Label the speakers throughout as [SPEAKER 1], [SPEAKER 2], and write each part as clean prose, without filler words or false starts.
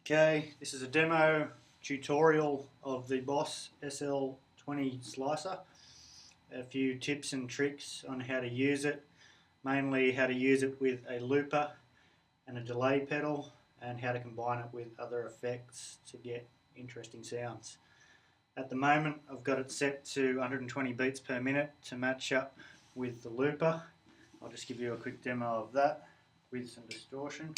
[SPEAKER 1] Okay, this is a demo tutorial of the Boss SL20 slicer. A few tips and tricks on how to use it, mainly how to use it with a looper and a delay pedal, and how to combine it with other effects to get interesting sounds. At the moment I've got it set to 120 beats per minute to match up with the looper. I'll just give you a quick demo of that with some distortion.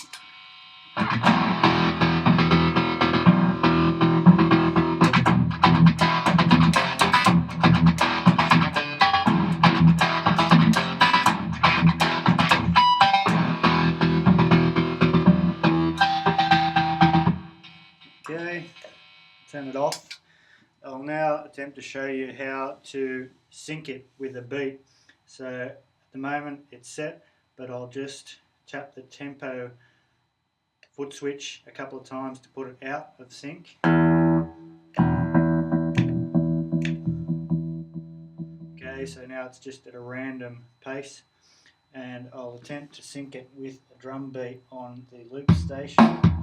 [SPEAKER 1] Okay, turn it off. I'll now attempt to show you how to sync it with a beat. So at the moment it's set, but I'll just tap the tempo foot switch a couple of times to put it out of sync. Okay, so now it's just at a random pace, and I'll attempt to sync it with a drum beat on the LoopStation.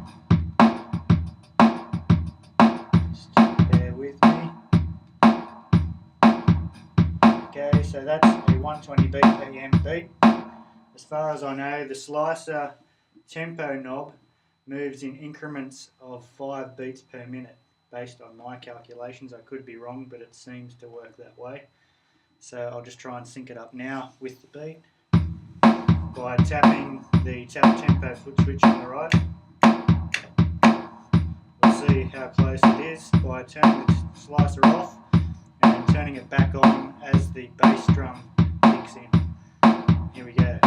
[SPEAKER 1] With me. Okay, so that's a 120 BPM beat. As far as I know, the slicer tempo knob moves in increments of 5 beats per minute based on my calculations. I could be wrong, but it seems to work that way. So I'll just try and sync it up now with the beat by tapping the tap tempo foot switch on the right. See how close it is by turning the slicer off and turning it back on as the bass drum kicks in. Here we go.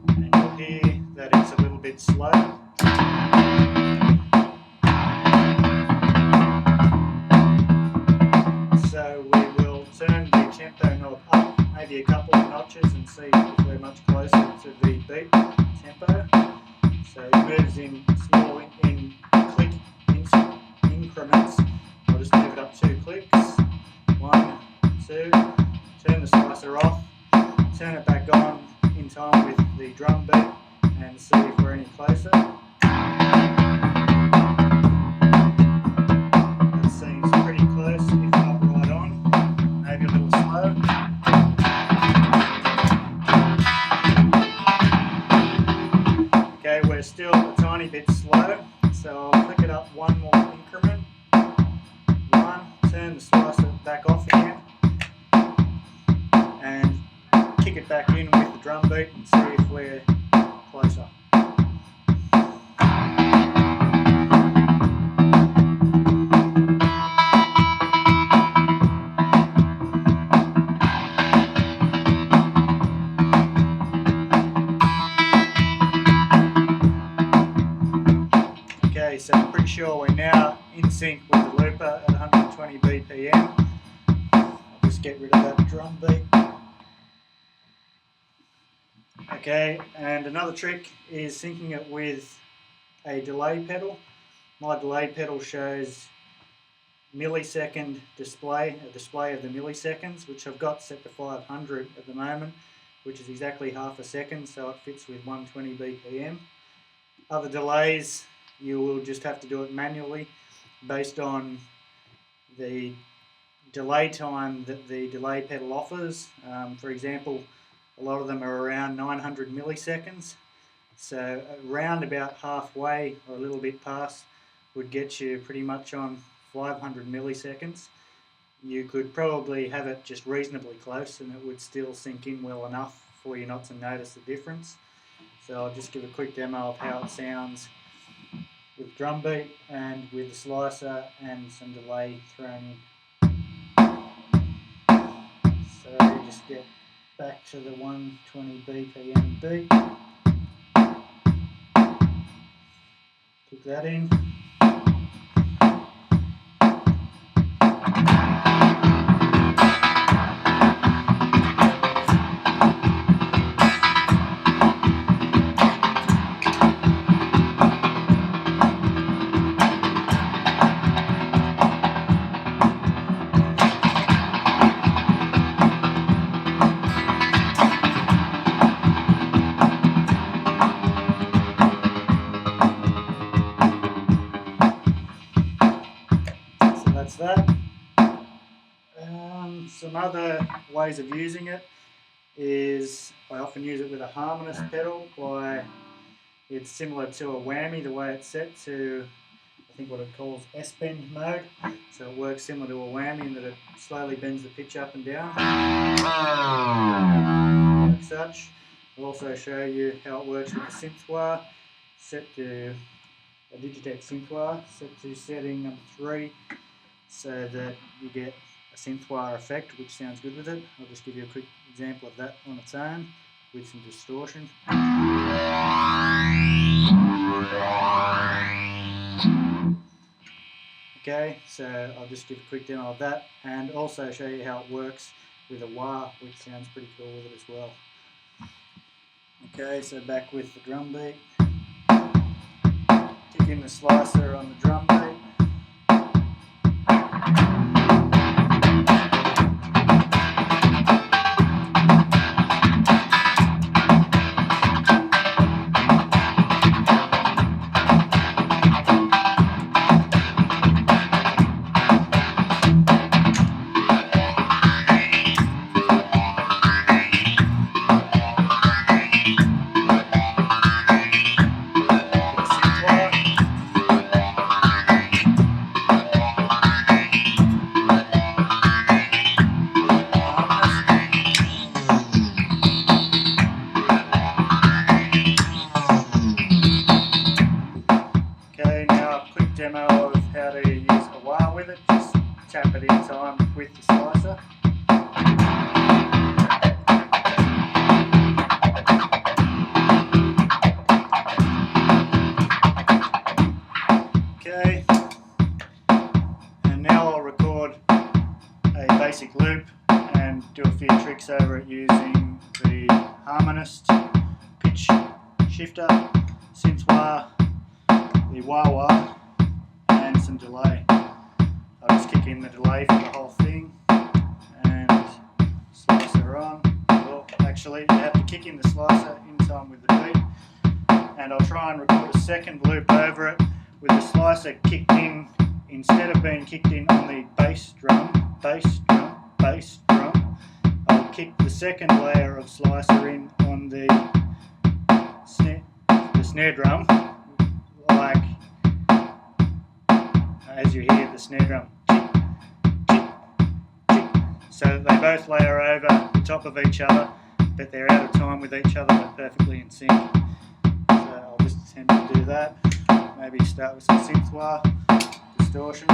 [SPEAKER 1] And you'll hear that it's a little bit slow. So we will turn the tempo knob up maybe a couple of notches and see if we're much closer to the beat tempo. So it moves in small click increments. I'll just move it up 2 clicks. 1, 2. Turn the slicer off. Turn it back on in time with the drum beat and see if we're any closer. That seems pretty close, if not right on. Maybe a little slow. Okay, we're still a tiny bit slow, so I'll click it up one more increment. 1, turn the slicer back off again, and kick it back in with the drum beat and see if we're closer. Okay, so I'm pretty sure we're now in sync with the looper at 120 BPM. I'll just get rid of that drum beat. Okay, and another trick is syncing it with a delay pedal. My delay pedal shows millisecond display, a display of the milliseconds, which I've got set to 500 at the moment, which is exactly half a second, so it fits with 120 BPM. Other delays, you will just have to do it manually based on the delay time that the delay pedal offers. For example, a lot of them are around 900 milliseconds, so around about halfway or a little bit past would get you pretty much on 500 milliseconds. You could probably have it just reasonably close and it would still sync in well enough for you not to notice the difference. So I'll just give a quick demo of how it sounds with drum beat and with the slicer and some delay thrown in. So you just get back to the 120 BPM beat. Kick that in. that. Some other ways of using it is I often use it with a harmonics pedal. It's similar to a whammy, the way it's set to, I think what it calls S-bend mode. So it works similar to a whammy in that it slowly bends the pitch up and down, like such. I'll also show you how it works with the Synth Wah, set to a Digitech Synth Wah, set to setting number 3, so that you get a Synth Wah effect, which sounds good with it. I'll just give you a quick example of that on its own with some distortion. Okay, so I'll just give a quick demo of that and also show you how it works with a wah, which sounds pretty cool with it as well. Okay, so back with the drum beat. Kick in the slicer on the drum beat. Okay, now a quick demo of how to use a wah with it. Just tap it in time with the slicer. Okay, and now I'll record a basic loop and do a few tricks over it using the harmonist, pitch shifter, Synth Wah, the ChiWahWah, and some delay. I'll just kick in the delay for the whole thing and slicer on. Well, actually you have to kick in the slicer in time with the beat, and I'll try and record a second loop over it with the slicer kicked in, instead of being kicked in on the bass drum, I'll kick the second layer of slicer in on the snare drum, like as you hear the snare drum tick, tick, tick, so that they both layer over the top of each other, but they're out of time with each other but perfectly in sync. So I'll just attempt to do that. Maybe start with some Synth Wah, distortion.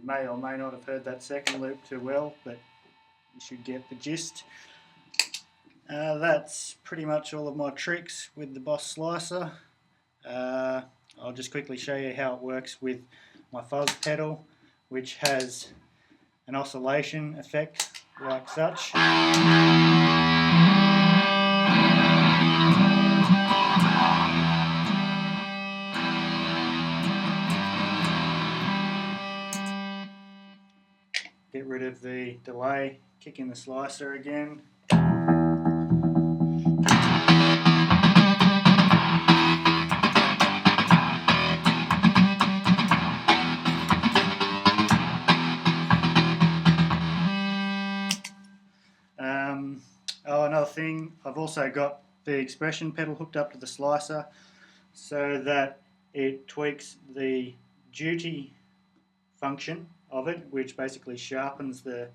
[SPEAKER 1] May or may not have heard that second loop too well, but you should get the gist. That's pretty much all of my tricks with the Boss Slicer. I'll just quickly show you how it works with my fuzz pedal, which has an oscillation effect like such. Get rid of the delay, kick in the slicer again. Another thing, I've also got the expression pedal hooked up to the slicer so that it tweaks the duty function of it, which basically sharpens the,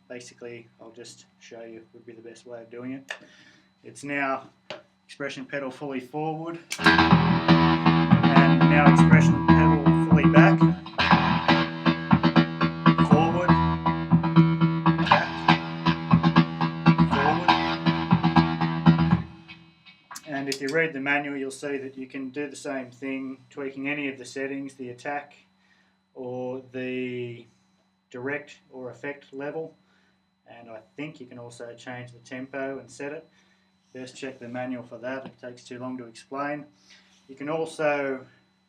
[SPEAKER 1] basically I'll just show you, would be the best way of doing it. It's now expression pedal fully forward, and now expression pedal fully back, forward, back, forward. And if you read the manual, you'll see that you can do the same thing, tweaking any of the settings, the attack or the direct or effect level. And I think you can also change the tempo and set it. Best check the manual for that, it takes too long to explain. You can also,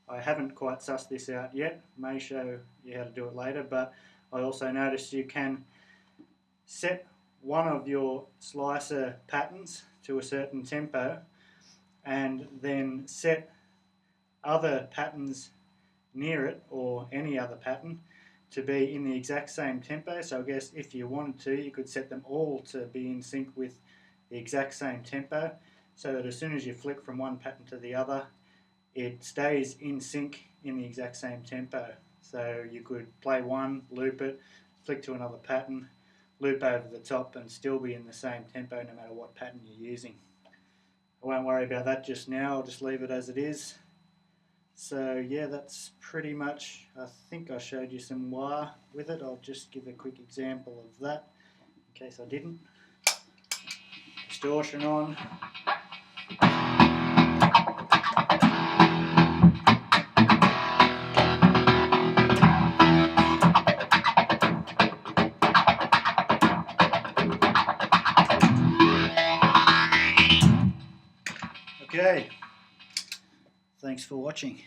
[SPEAKER 1] I haven't quite sussed this out yet, may show you how to do it later, but I also noticed you can set one of your slicer patterns to a certain tempo and then set other patterns near it, or any other pattern, to be in the exact same tempo. So I guess if you wanted to, you could set them all to be in sync with the exact same tempo, so that as soon as you flick from one pattern to the other, it stays in sync in the exact same tempo. So you could play one, loop it, flick to another pattern, loop over the top, and still be in the same tempo no matter what pattern you're using. I won't worry about that just now, I'll just leave it as it is. So yeah, that's pretty much, I think I showed you some wah with it. I'll just give a quick example of that in case I didn't. Distortion on. Okay, thanks for watching.